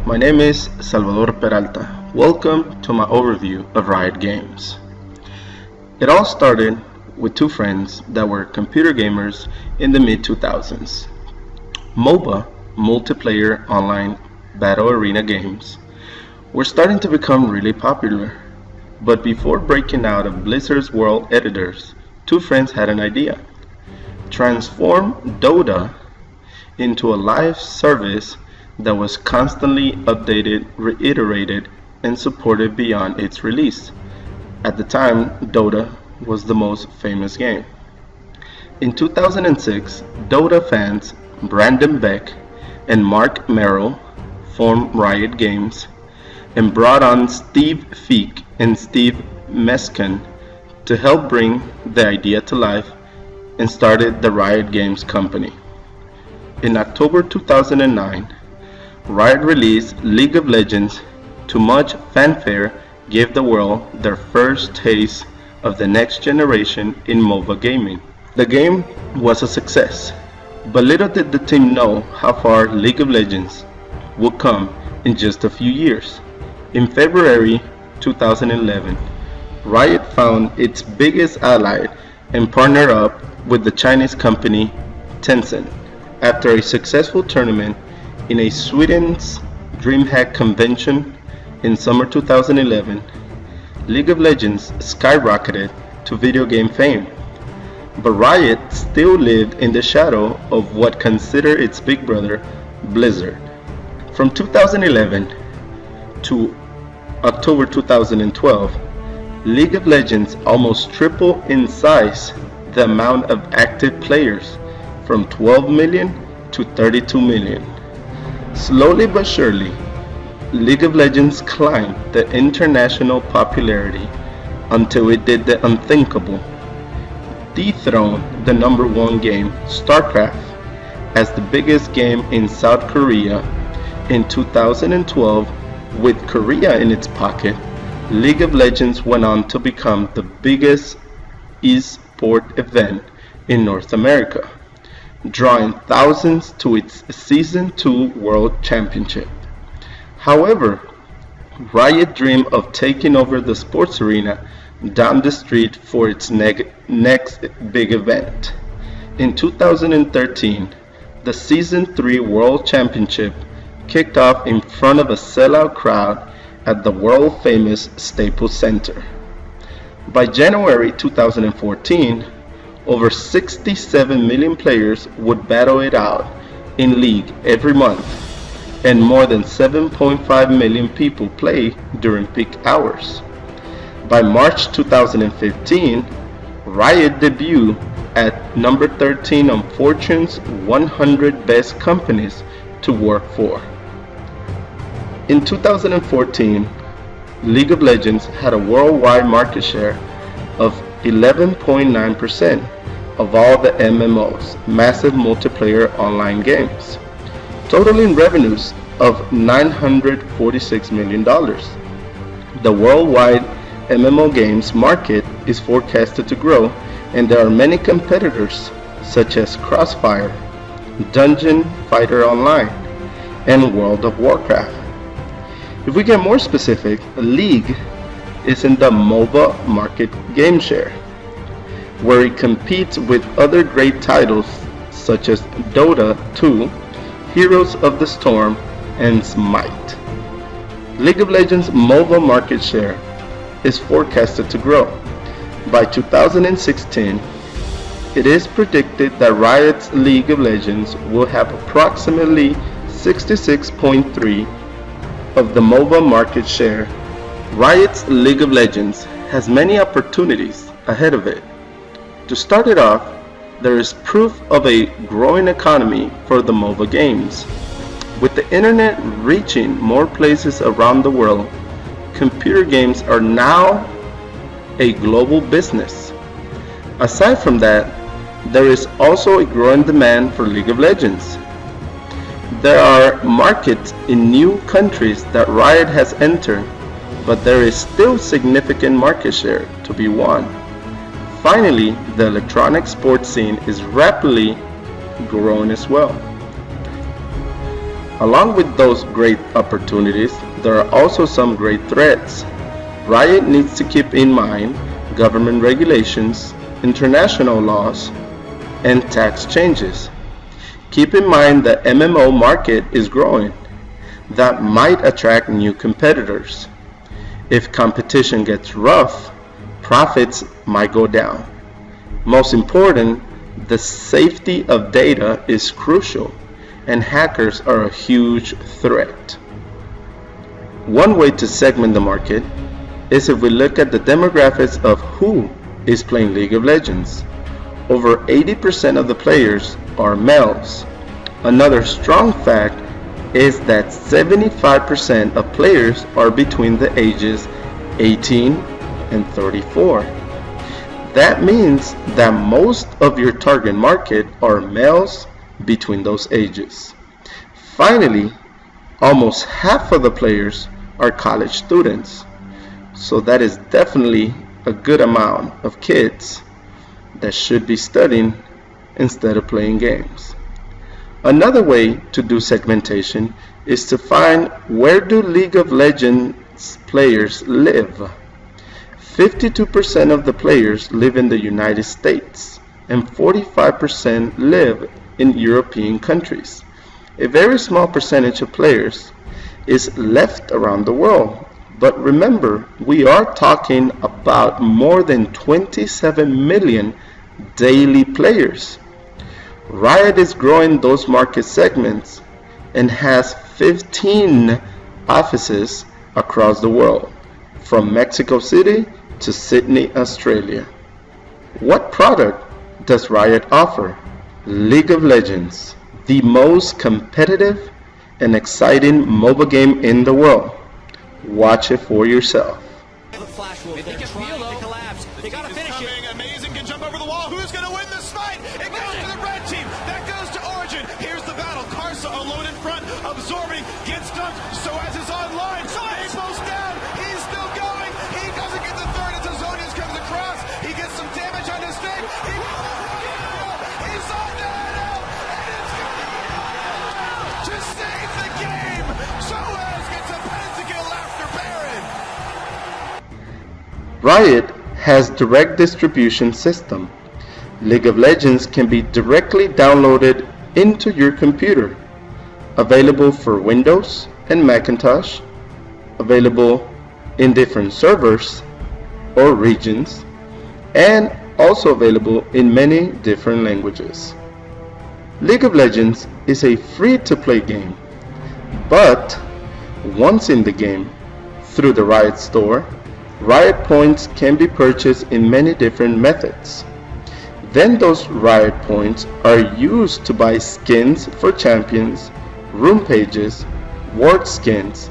My name is Salvador Peralta. Welcome to my overview of Riot games. It all started with two friends that were computer gamers in the mid-2000s. MOBA, multiplayer online battle arena games, were starting to become really popular. But before breaking out of Blizzard's world editors, two friends had an idea. Transform Dota into a live service that was constantly updated, reiterated, and supported beyond its release. At the time, Dota was the most famous game. In 2006, Dota fans Brandon Beck and Mark Merrill formed Riot Games and brought on Steve Feek and Steve Meskin to help bring the idea to life and started the Riot Games company. In October 2009, Riot released League of Legends. To much fanfare, gave the world their first taste of the next generation in MOBA gaming. The game was a success, but little did the team know how far League of Legends would come in just a few years. In February 2011, Riot found its biggest ally and partnered up with the Chinese company Tencent. After a successful tournament in Sweden's DreamHack convention in summer 2011, League of Legends skyrocketed to video game fame. But Riot still lived in the shadow of what considered its big brother, Blizzard. From 2011 to October 2012, League of Legends almost tripled in size the amount of active players, from 12 million to 32 million. Slowly but surely, League of Legends climbed the international popularity until it did the unthinkable. Dethroned the number one game, StarCraft, as the biggest game in South Korea. In 2012, with Korea in its pocket, League of Legends went on to become the biggest esport event in North America, drawing thousands to its Season 2 World Championship. However, Riot dreamed of taking over the sports arena down the street for its next big event. In 2013, the Season 3 World Championship kicked off in front of a sellout crowd at the world-famous Staples Center. By January 2014, over 67 million players would battle it out in League every month, and more than 7.5 million people play during peak hours. By March 2015, Riot debuted at number 13 on Fortune's 100 Best Companies to Work For. In 2014, League of Legends had a worldwide market share of 11.9% of all the MMOs, massive multiplayer online games, totaling revenues of $946 million. The worldwide MMO games market is forecasted to grow, and there are many competitors such as Crossfire, Dungeon Fighter Online, and World of Warcraft. If we get more specific, League is in the MOBA market game share, where it competes with other great titles such as Dota 2, Heroes of the Storm, and Smite. League of Legends MOBA market share is forecasted to grow. By 2016, it is predicted that Riot's League of Legends will have approximately 66.3% of the MOBA market share. Riot's League of Legends has many opportunities ahead of it. To start it off, there is proof of a growing economy for the MOBA games. With the internet reaching more places around the world, computer games are now a global business. Aside from that, there is also a growing demand for League of Legends. There are markets in new countries that Riot has entered, but there is still significant market share to be won. Finally, the electronic sports scene is rapidly growing as well. Along with those great opportunities, there are also some great threats. Riot needs to keep in mind government regulations, international laws, and tax changes. Keep in mind the MMO market is growing. That might attract new competitors. If competition gets rough, profits might go down. Most important, the safety of data is crucial, and hackers are a huge threat. One way to segment the market is if we look at the demographics of who is playing League of Legends. Over 80% of the players are males. Another strong fact is that 75% of players are between the ages 18 and 34. That means that most of your target market are males between those ages. Finally, almost half of the players are college students. So that is definitely a good amount of kids that should be studying instead of playing games. Another way to do segmentation is to find where do League of Legends players live. 52% of the players live in the United States and 45% live in European countries. A very small percentage of players is left around the world. But remember, we are talking about more than 27 million daily players. Riot is growing those market segments and has 15 offices across the world, from Mexico City to Sydney, Australia. What product does Riot offer? League of Legends, the most competitive and exciting mobile game in the world. Watch it for yourself. The flash wolf, they can feel the collapse. They gotta finish it. Amazing can jump over the wall. Who's gonna win this fight? It goes to the red team. That goes to Origin. Here's the battle. Karsa alone in front, absorbing, gets dunked. Soaz is online. April's down. He's still going. He doesn't get the third as Azonius comes across. He gets some damage on his thing. He's on down, and it's going to save the game. Soaz gets a pentakill after Baron. Riot has direct distribution system. League of Legends can be directly downloaded into your computer. Available for Windows and Macintosh. Available in different servers or regions. And also available in many different languages. League of Legends is a free-to-play game. But once in the game, through the Riot store, Riot points can be purchased in many different methods. Then those Riot points are used to buy skins for champions, room pages, ward skins,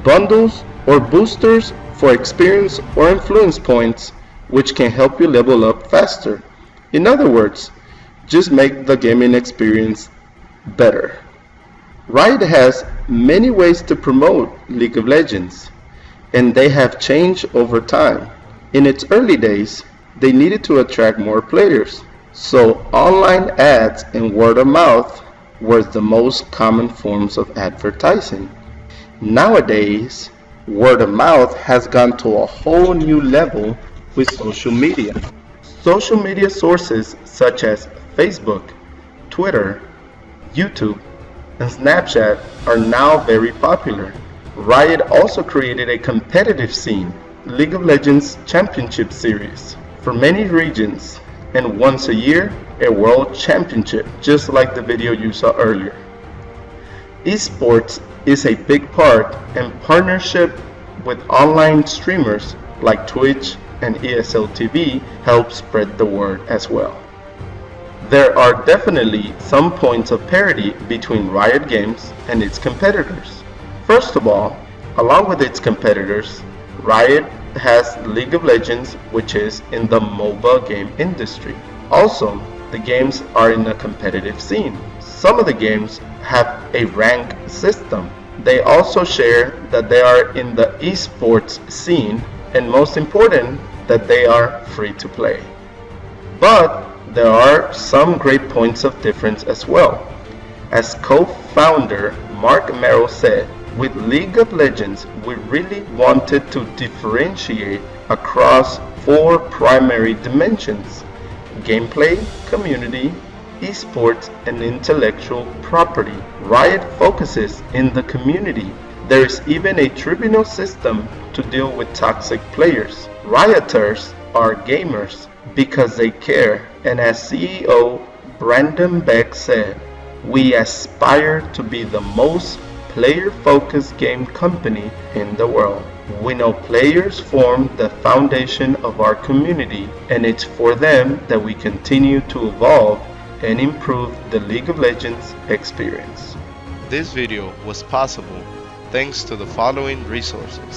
bundles or boosters for experience or influence points, which can help you level up faster. In other words, just make the gaming experience better. Riot has many ways to promote League of Legends, and they have changed over time. In its early days, they needed to attract more players, so online ads and word of mouth were the most common forms of advertising. Nowadays, word of mouth has gone to a whole new level with social media. Social media sources such as Facebook, Twitter, YouTube, and Snapchat are now very popular. Riot also created a competitive scene, League of Legends Championship Series, for many regions, and once a year, a World Championship, just like the video you saw earlier. Esports is a big part, and partnership with online streamers like Twitch and ESL TV help spread the word as well. There are definitely some points of parity between Riot Games and its competitors. First of all, along with its competitors, Riot has League of Legends, which is in the mobile game industry. Also, the games are in a competitive scene. Some of the games have a rank system. They also share that they are in the esports scene, and most important, that they are free to play. But there are some great points of difference as well. As co-founder Mark Merrill said, "With League of Legends, we really wanted to differentiate across 4 primary dimensions: gameplay, community, esports, and intellectual property. Riot focuses in the community. There is even a tribunal system to deal with toxic players. Rioters are gamers because they care, and as CEO Brandon Beck said, we aspire to be the most player-focused game company in the world. We know players form the foundation of our community, and it's for them that we continue to evolve and improve the League of Legends experience." This video was possible thanks to the following resources.